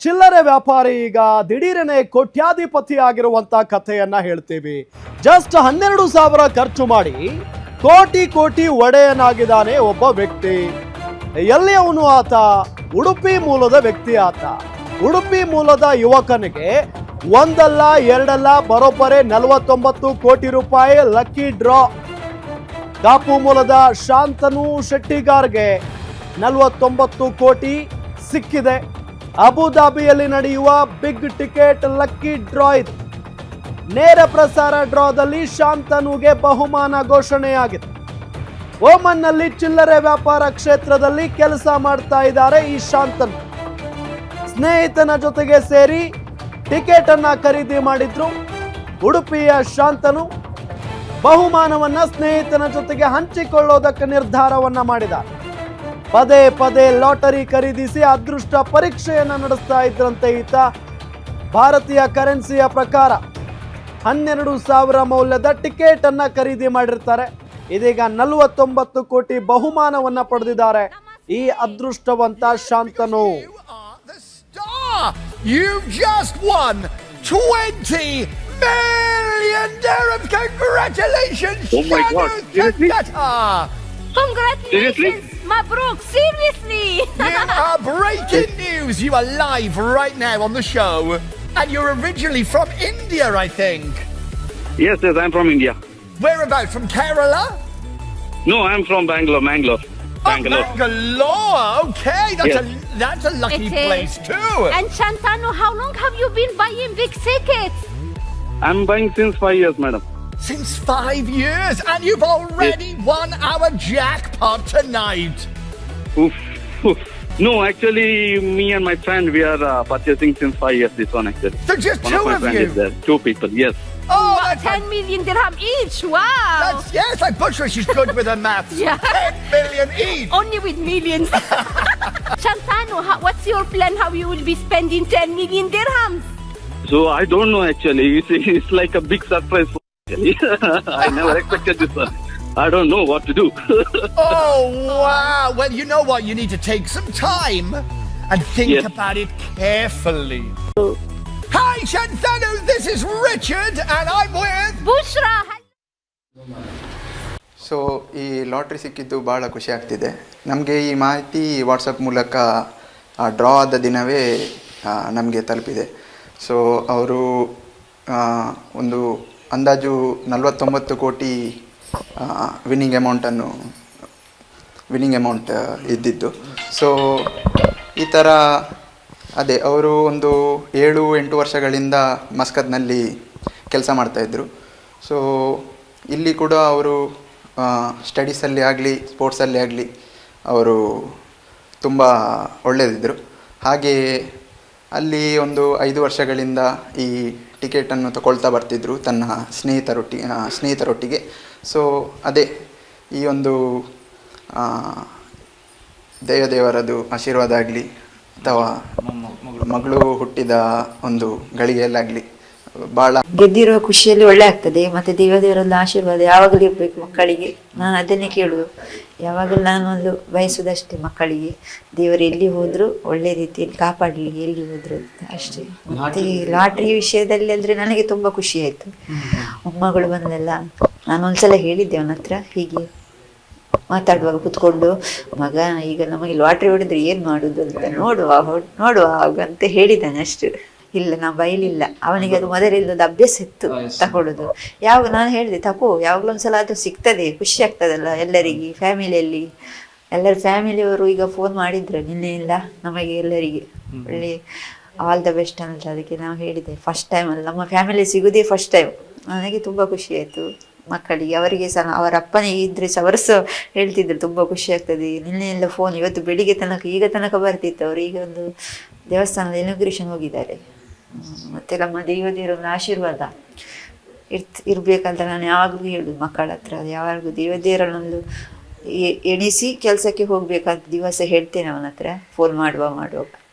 ಚಿಲ್ಲರೆ ವ್ಯಾಪಾರಿ ಈಗ ದಿಢೀರನೆ ಕೋಟ್ಯಾಧಿಪತಿ ಆಗಿರುವಂತ ಕಥೆಯನ್ನ ಹೇಳ್ತೀವಿ. ಜಸ್ಟ್ 12,000 ಖರ್ಚು ಮಾಡಿ ಕೋಟಿ ಕೋಟಿ ಒಡೆಯನಾಗಿದ್ದಾನೆ ಒಬ್ಬ ವ್ಯಕ್ತಿ. ಎಲ್ಲಿ ಅವನು ಆತ? ಉಡುಪಿ ಮೂಲದ ವ್ಯಕ್ತಿ ಆತ. ಉಡುಪಿ ಮೂಲದ ಯುವಕನಿಗೆ ಒಂದಲ್ಲ ಎರಡಲ್ಲ ಬರೋಬ್ಬರಿ 49 ಕೋಟಿ ರೂಪಾಯಿ ಲಕ್ಕಿ ಡ್ರಾ. ಕಾಪು ಮೂಲದ ಶಾಂತನು ಶೆಟ್ಟಿಗಾರ್ಗೆ 49 ಕೋಟಿ ಸಿಕ್ಕಿದೆ. ಅಬುಧಾಬಿಯಲ್ಲಿ ನಡೆಯುವ ಬಿಗ್ ಟಿಕೆಟ್ ಲಕ್ಕಿ ಡ್ರಾ ಇದು. ನೇರ ಪ್ರಸಾರ ಡ್ರಾದಲ್ಲಿ ಶಾಂತನುಗೆ ಬಹುಮಾನ ಘೋಷಣೆಯಾಗಿದೆ. ಓಮನ್ನಲ್ಲಿ ಚಿಲ್ಲರೆ ವ್ಯಾಪಾರ ಕ್ಷೇತ್ರದಲ್ಲಿ ಕೆಲಸ ಮಾಡ್ತಾ ಇದ್ದಾರೆ ಈ ಶಾಂತನು. ಸ್ನೇಹಿತನ ಜೊತೆಗೆ ಸೇರಿ ಟಿಕೆಟ್ ಅನ್ನ ಖರೀದಿ ಮಾಡಿದ್ರು. ಉಡುಪಿಯ ಶಾಂತನು ಬಹುಮಾನವನ್ನ ಸ್ನೇಹಿತನ ಜೊತೆಗೆ ಹಂಚಿಕೊಳ್ಳೋದಕ್ಕೆ ನಿರ್ಧಾರವನ್ನ ಮಾಡಿದ್ದಾರೆ. ಪದೇ ಪದೇ ಲಾಟರಿ ಖರೀದಿಸಿ ಅದೃಷ್ಟ ಪರೀಕ್ಷೆಯನ್ನ ನಡೆಸ್ತಾ ಇದ್ರಂತೆ ಈತ. ಭಾರತೀಯ ಕರೆನ್ಸಿಯ ಪ್ರಕಾರ 12,000 ಮೌಲ್ಯದ ಟಿಕೆಟ್ ಅನ್ನ ಖರೀದಿ ಮಾಡಿರ್ತಾರೆ. ಇದೀಗ 49 ಕೋಟಿ ಬಹುಮಾನವನ್ನ ಪಡೆದಿದ್ದಾರೆ ಈ ಅದೃಷ್ಟವಂತ Shantanu. You've just won 20 million dirhams. Congratulations, Oh my God. Seriously? Congratulations, Mabruk, seriously. You are breaking news. You are live right now on the show. And you're originally from India, I think. Yes, I'm from India. Whereabouts? From Kerala? No, I'm from Bangalore. Oh, Bangalore. Okay, that's a lucky Okay. place too. And Shantanu, how long have you been buying big tickets? I'm buying since 5 years, madam. Since 5 years, and you've already won our jackpot tonight. Oof, oof. No, actually, me and my friend, we are purchasing since 5 years this one actually. So just One two of my of friend you? is there. 2 people, yes. Oh, Wow, 10 million dirham each. Wow. yes, like Bushra, she's good with her maths. Yeah. 10 million each. Only with millions. Shantanu, what's your plan how you will be spending 10 million dirhams? So I don't know actually. It's like a big surprise for me, actually. I never expected this one. I don't know what to do. Oh, wow. Well, you know what? You need to take some time and think Yes. about it carefully. Hi, Shantanu. This is Richard, and I'm with... Bushra. So ಈ lottery ಸಿಕ್ಕಿದ್ದು ಭಾಳ ಖುಷಿ ಆಗ್ತಿದೆ ನಮಗೆ. ಈ ಮಾಹಿತಿ WhatsApp ಮೂಲಕ draw ಆದ ದಿನವೇ ನಮಗೆ ತಲುಪಿದೆ. ಸೊ ಅವರು ಒಂದು ಅಂದಾಜು 49 ಕೋಟಿ ವಿನ್ನಿಂಗ್ ಅಮೌಂಟ್ ಇದ್ದಿದ್ದು. ಸೊ ಈ ಥರ ಅವರು ಒಂದು 7-8 ವರ್ಷಗಳಿಂದ ಮಸ್ಕತ್ನಲ್ಲಿ ಕೆಲಸ ಮಾಡ್ತಾಯಿದ್ರು. ಸೊ ಇಲ್ಲಿ ಕೂಡ ಅವರು ಸ್ಟಡೀಸಲ್ಲಿ ಆಗಲಿ ಸ್ಪೋರ್ಟ್ಸಲ್ಲಿ ಆಗಲಿ ಅವರು ತುಂಬ ಒಳ್ಳೆಯದಿದ್ದರು. ಹಾಗೆಯೇ ಅಲ್ಲಿ ಒಂದು 5 ವರ್ಷಗಳಿಂದ ಈ ಟಿಕೆಟನ್ನು ತಗೊಳ್ತಾ ಬರ್ತಿದ್ರು ತನ್ನ ಸ್ನೇಹಿತರೊಟ್ಟಿಗೆ. ಸೊ ಈ ಒಂದು ದೇವರದು ಆಶೀರ್ವಾದ ಆಗಲಿ ಅಥವಾ ಮಗಳು ಹುಟ್ಟಿದ ಒಂದು ಗಳಿಗೆಯಲ್ಲಾಗಲಿ ಭಾಳ ಗೆದ್ದಿರೋ ಖುಷಿಯಲ್ಲಿ ಒಳ್ಳೆ ಆಗ್ತದೆ. ಮತ್ತು ದೇವದೇವರದ್ದು ಆಶೀರ್ವಾದ ಯಾವಾಗಲೂ ಇರಬೇಕು ಮಕ್ಕಳಿಗೆ. ನಾನು ಅದನ್ನೇ ಕೇಳುವುದು. ಯಾವಾಗಲೂ ನಾನೊಂದು ಬಯಸೋದಷ್ಟೇ ಮಕ್ಕಳಿಗೆ ದೇವರು ಎಲ್ಲಿ ಹೋದರೂ ಒಳ್ಳೆ ರೀತಿಯಲ್ಲಿ ಕಾಪಾಡಲಿ ಎಲ್ಲಿ ಹೋದ್ರು ಅಷ್ಟೇ. ಮತ್ತು ಈ ಲಾಟ್ರಿ ವಿಷಯದಲ್ಲಿ ಅಂದರೆ ನನಗೆ ತುಂಬ ಖುಷಿ ಆಯಿತು. ಮೊಮ್ಮಗಳು ಬಂದೆಲ್ಲ ನಾನು ಒಂದ್ಸಲ ಹೇಳಿದ್ದೆ ಅವನ ಹತ್ರ ಹೀಗೆ ಮಾತಾಡುವಾಗ ಕೂತ್ಕೊಂಡು, ಮಗ ಈಗ ನಮಗೆ ಲಾಟ್ರಿ ಹೊಡೆದ್ರೆ ಏನು ಮಾಡೋದು ಅಂತ ನೋಡುವ ಅಂತ ಹೇಳಿದ್ದಾನೆ ಅಷ್ಟು. ಇಲ್ಲ ನಾ ಬೈಲಿಲ್ಲ ಅವನಿಗೆ. ಅದು ಮೊದಲಿಲ್ಲದ ಅಭ್ಯಾಸ ಇತ್ತು ತಗೊಳ್ಳೋದು. ಯಾವಾಗ ನಾನು ಹೇಳಿದೆ ತಗೋ, ಯಾವಾಗಲೂ ಒಂದ್ಸಲ ಅದು ಸಿಗ್ತದೆ, ಖುಷಿ ಆಗ್ತದಲ್ಲ ಎಲ್ಲರಿಗೆ. ಫ್ಯಾಮಿಲಿಯಲ್ಲಿ ಎಲ್ಲರ ಫ್ಯಾಮಿಲಿಯವರು ಈಗ ಫೋನ್ ಮಾಡಿದ್ರು ನಿನ್ನೆ ಇಲ್ಲ ನಮಗೆ ಎಲ್ಲರಿಗೆ ಒಳ್ಳೆ ಆಲ್ ದ ಬೆಸ್ಟ್ ಅಂತ. ಅದಕ್ಕೆ ನಾವು ಹೇಳಿದೆ ಫಸ್ಟ್ ಟೈಮ್ ಅಲ್ಲ ನಮ್ಮ ಫ್ಯಾಮಿಲಿ ಸಿಗೋದೇ ಫಸ್ಟ್ ಟೈಮ್. ನನಗೆ ತುಂಬ ಖುಷಿ ಆಯಿತು. ಮಕ್ಕಳಿಗೆ ಅವರಿಗೆ ಸಹ ಅವರ ಅಪ್ಪನಿಗೆ ಇದ್ರೆ ಸಹ ಅವರು ಸಹ ಹೇಳ್ತಿದ್ರು ತುಂಬ ಖುಷಿ ಆಗ್ತದೆ. ನಿನ್ನೆ ಎಲ್ಲ ಫೋನ್ ಇವತ್ತು ಬೆಳಿಗ್ಗೆ ಈಗ ತನಕ ಬರ್ತಿತ್ತು. ಅವರು ಈಗ ಒಂದು ದೇವಸ್ಥಾನದ ಇನಾಗ್ರೇಷನ್ ಹೋಗಿದ್ದಾರೆ. ಮತ್ತು ನಮ್ಮ ದೇವದೇವರೊಂದು ಆಶೀರ್ವಾದ ಇರಬೇಕಂತ ನಾನು ಯಾವಾಗಲೂ ಹೇಳೋದು ಮಕ್ಕಳ ಹತ್ರ. ಯಾವಾಗಲೂ ದೇವದೇವರನ್ನೊಂದು ಎಣಿಸಿ ಕೆಲಸಕ್ಕೆ ಹೋಗಬೇಕಂತ ದಿವಸ ಹೇಳ್ತೇನೆ ಅವನ ಹತ್ರ ಫೋನ್ ಮಾಡುವಾಗ.